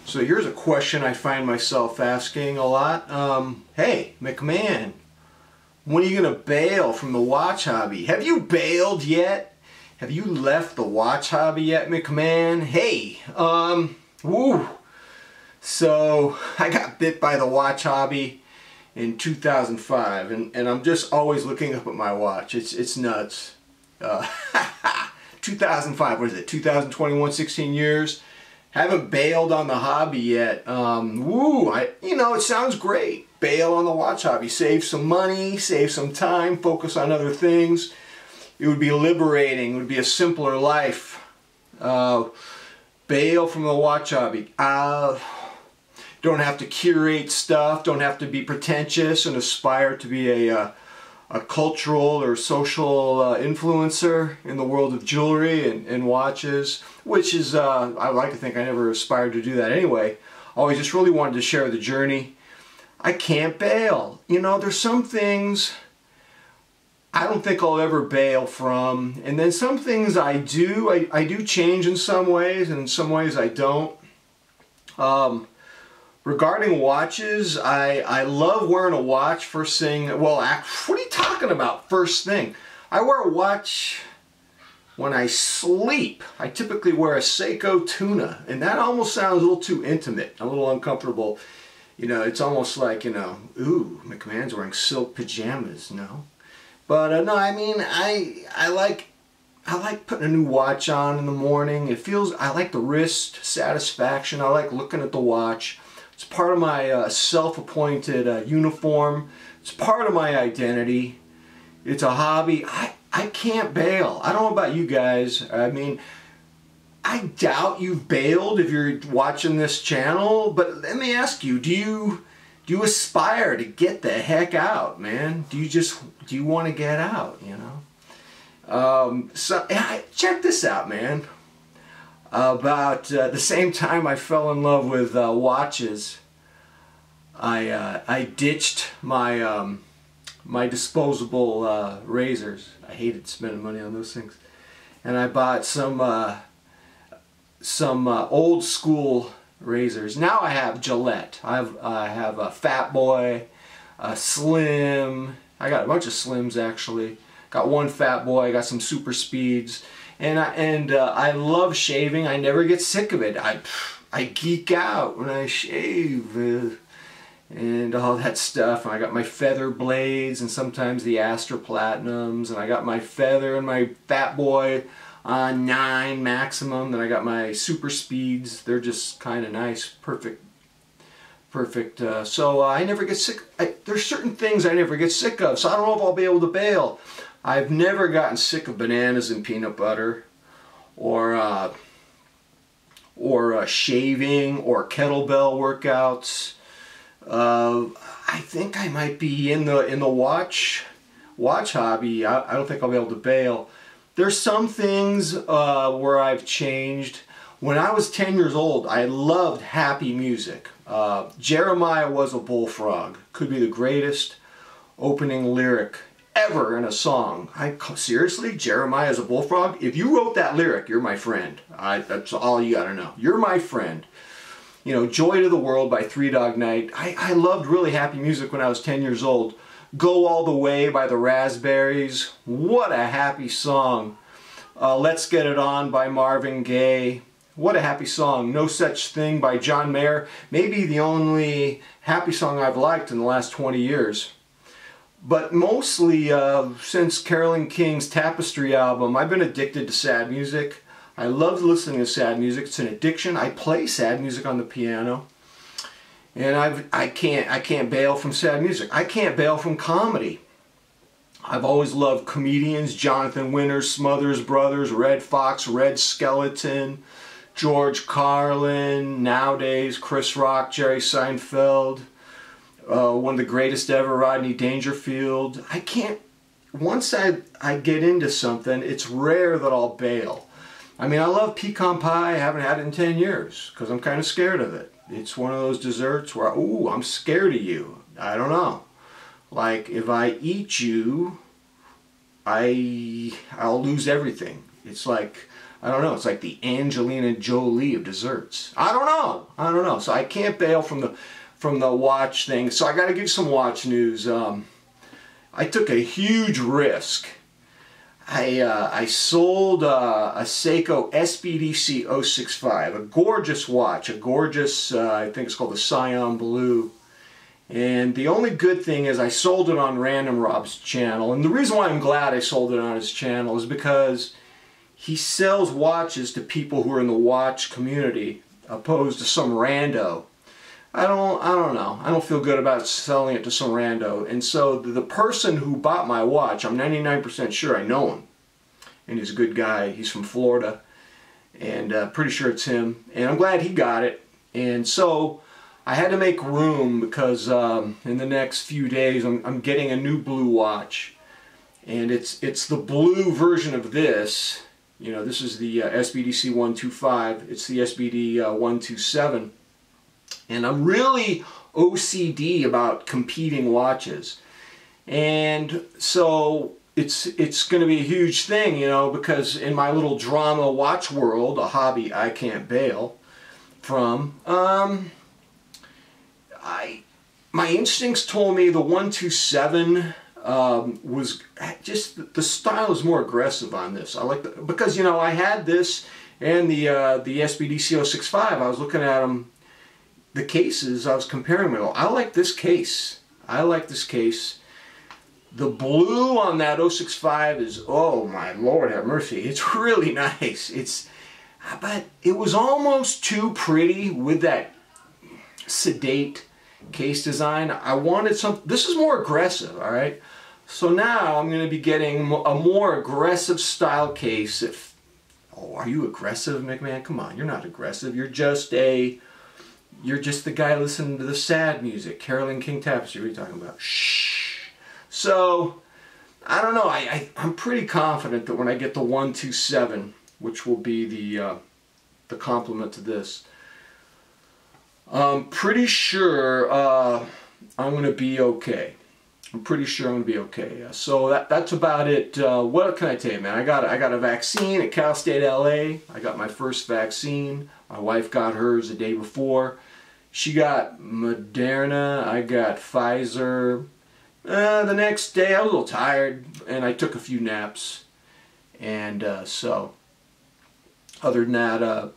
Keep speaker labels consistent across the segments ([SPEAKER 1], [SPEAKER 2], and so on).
[SPEAKER 1] So here's a question I find myself asking a lot. Hey, McMahon, when are you going to bail from the watch hobby? Have you bailed yet? Have you left the watch hobby yet, McMahon? Hey, woo. So I got bit by the watch hobby in 2005, and I'm just always looking up at my watch. It's nuts. 2005, what is it? 2021, 16 years. Haven't bailed on the hobby yet. Woo, you know, it sounds great. Bail on the watch hobby. Save some money, save some time, focus on other things. It would be liberating. It would be a simpler life. Bail from the watch hobby. Don't have to curate stuff. Don't have to be pretentious and aspire to be a cultural or social influencer in the world of jewelry and watches, which is, I like to think I never aspired to do that anyway. Always just really wanted to share the journey. I can't bail. You know, there's some things I don't think I'll ever bail from, and then some things I do. I do change in some ways, and in some ways I don't. Regarding watches, I love wearing a watch first thing. Well, what are you talking about first thing? I wear a watch when I sleep. I typically wear a Seiko Tuna, and that almost sounds a little too intimate, a little uncomfortable. You know, it's almost like, you know, ooh, McMahon's wearing silk pajamas, no? But no, I mean, I like putting a new watch on in the morning. It feels, I like the wrist satisfaction. I like looking at the watch. It's part of my self-appointed uniform. It's part of my identity. It's a hobby. I can't bail. I don't know about you guys. I mean, I doubt you've bailed if you're watching this channel, but let me ask you, do you aspire to get the heck out, man? Do you want to get out, you know? So check this out, man. About the same time I fell in love with watches, I ditched my my disposable razors. I hated spending money on those things, and I bought some old school razors. Now I have Gillette. I have a Fat Boy, a Slim. I got a bunch of Slims actually. Got one Fat Boy. I got some Super Speeds. And I love shaving. I never get sick of it. I geek out when I shave and all that stuff. And I got my feather blades and sometimes the Astra Platinums. And I got my feather and my Fat Boy on 9 maximum. Then I got my Super Speeds. They're just kind of nice, perfect. So I never get sick. There's certain things I never get sick of. So I don't know if I'll be able to bail. I've never gotten sick of bananas and peanut butter, or shaving, or kettlebell workouts. I think I might be in the watch hobby. I don't think I'll be able to bail. There's some things where I've changed. When I was 10 years old, I loved happy music. Jeremiah Was a Bullfrog could be the greatest opening lyric ever in a song. Seriously, Jeremiah is a bullfrog? If you wrote that lyric, you're my friend. That's all you gotta know. You're my friend. You know, Joy to the World by Three Dog Night. I loved really happy music when I was 10 years old. Go All the Way by the Raspberries. What a happy song. Let's Get It On by Marvin Gaye. What a happy song. No Such Thing by John Mayer. Maybe the only happy song I've liked in the last 20 years. But mostly since Carolyn King's Tapestry album, I've been addicted to sad music. I love listening to sad music. It's an addiction. I play sad music on the piano, and I can't bail from sad music. I can't bail from comedy. I've always loved comedians: Jonathan Winters, Smothers Brothers, Red Fox, Red Skeleton, George Carlin. Nowadays, Chris Rock, Jerry Seinfeld. One of the greatest ever, Rodney Dangerfield. I can't, once I get into something, it's rare that I'll bail. I mean, I love pecan pie. I haven't had it in 10 years because I'm kind of scared of it. It's one of those desserts where, ooh, I'm scared of you. I don't know. Like, if I eat you, I'll lose everything. It's like I don't know. It's like the Angelina Jolie of desserts. I don't know. I don't know. So I can't bail from the watch thing. So I got to give some watch news. I took a huge risk. I sold a Seiko SBDC125, a gorgeous watch, a gorgeous, I think it's called the Cyan Blue. And the only good thing is I sold it on Random Rob's channel. And the reason why I'm glad I sold it on his channel is because he sells watches to people who are in the watch community, opposed to some rando. I don't know. I don't feel good about selling it to some rando. And so the person who bought my watch, I'm 99% sure I know him. And he's a good guy. He's from Florida. And pretty sure it's him. And I'm glad he got it. And so I had to make room because in the next few days I'm getting a new blue watch. And it's the blue version of this. You know, this is the SBDC125. It's the SBD127. And I'm really OCD about competing watches. And so it's going to be a huge thing, you know, because in my little drama watch world, a hobby I can't bail from, my instincts told me the 127 was just, the style is more aggressive on this. I like because, you know, I had this and the SBDC065. I was looking at them, the cases, I was comparing them. I like this case. I like this case. The blue on that 065 is, oh my Lord have mercy, it's really nice. But it was almost too pretty with that sedate case design. I wanted some, this is more aggressive, all right? So now I'm going to be getting a more aggressive style case. Oh, are you aggressive, McMahon? Come on, you're not aggressive. You're just the guy listening to the sad music. Carolyn King Tapestry, what are you talking about? Shh. So, I don't know. I'm pretty confident that when I get the 127, which will be the complement to this, I'm pretty sure I'm going to be okay. I'm pretty sure I'm going to be okay. So that's about it. What can I tell you, man? I got a vaccine at Cal State LA. I got my first vaccine. My wife got hers the day before. She got Moderna. I got Pfizer. The next day I was a little tired and I took a few naps. And so, other than that,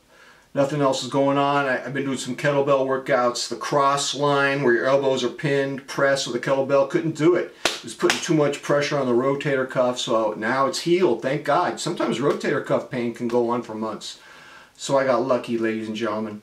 [SPEAKER 1] nothing else is going on. I've been doing some kettlebell workouts. The cross line where your elbows are pinned, press with a kettlebell, couldn't do it. It was putting too much pressure on the rotator cuff, so now it's healed, thank God. Sometimes rotator cuff pain can go on for months. So I got lucky, ladies and gentlemen.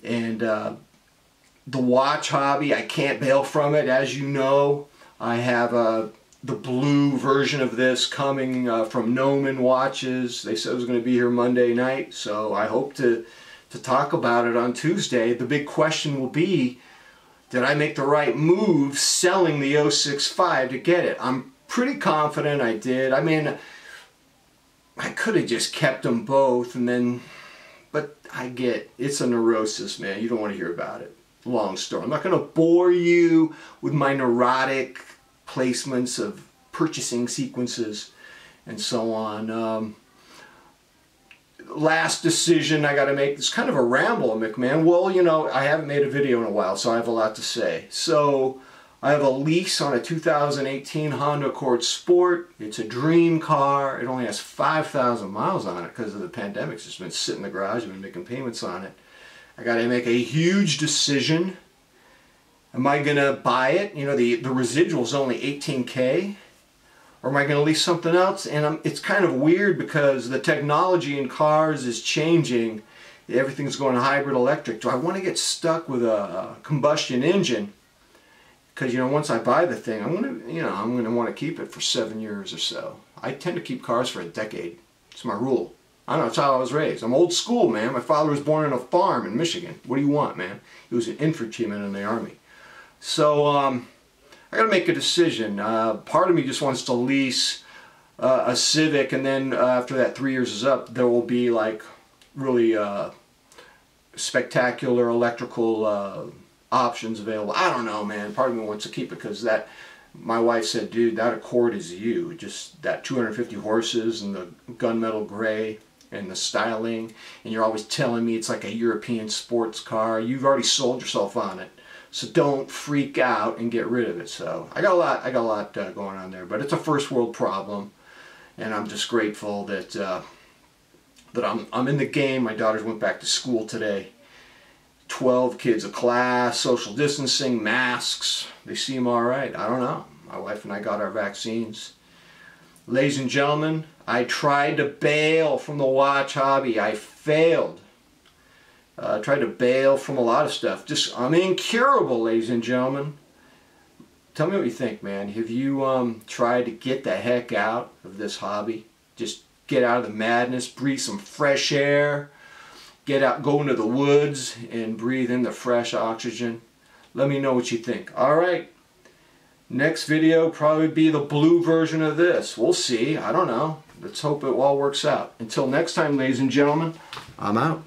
[SPEAKER 1] And the watch hobby, I can't bail from it. As you know, I have the blue version of this coming from Noman Watches. They said it was going to be here Monday night, so I hope to talk about it on Tuesday. The big question will be, did I make the right move selling the 065 to get it? I'm pretty confident I did. I mean, I could have just kept them both and then, but I get, it's a neurosis, man. You don't want to hear about it. Long story. I'm not going to bore you with my neurotic placements of purchasing sequences and so on. Last decision I got to make, it's kind of a ramble, McMahon. Well, you know, I haven't made a video in a while, so I have a lot to say. So I have a lease on a 2018 Honda Accord Sport. It's a dream car. It only has 5,000 miles on it because of the pandemic. It's just been sitting in the garage. I've been making payments on it. I got to make a huge decision. Am I going to buy it? You know, the residual is only $18K. Or am I going to lease something else? And it's kind of weird because the technology in cars is changing. Everything's going hybrid electric. Do I want to get stuck with a combustion engine? Because, you know, once I buy the thing, I'm going to want to keep it for 7 years or so. I tend to keep cars for a decade. It's my rule. I don't know, it's how I was raised. I'm old school, man. My father was born on a farm in Michigan. What do you want, man? He was an infantryman in the Army. So, I got to make a decision. Part of me just wants to lease a Civic, and then after that 3 years is up, there will be like really spectacular electrical options available. I don't know, man. Part of me wants to keep it because that, my wife said, dude, that Accord is you. Just that 250 horses and the gunmetal gray. and the styling, and you're always telling me it's like a European sports car. You've already sold yourself on it. So don't freak out and get rid of it. So I got a lot going on there, but it's a first world problem, and I'm just grateful that I'm in the game. My daughters went back to school today. 12 kids a class, social distancing, masks. They seem all right. I don't know. My wife and I got our vaccines. Ladies and gentlemen, I tried to bail from the watch hobby. I failed. Tried to bail from a lot of stuff. I'm incurable, ladies and gentlemen. Tell me what you think, man. Have you tried to get the heck out of this hobby? Just get out of the madness, breathe some fresh air, get out, go into the woods and breathe in the fresh oxygen. Let me know what you think. All right. Next video probably be the blue version of this. We'll see. I don't know. Let's hope it all works out. Until next time, ladies and gentlemen, I'm out.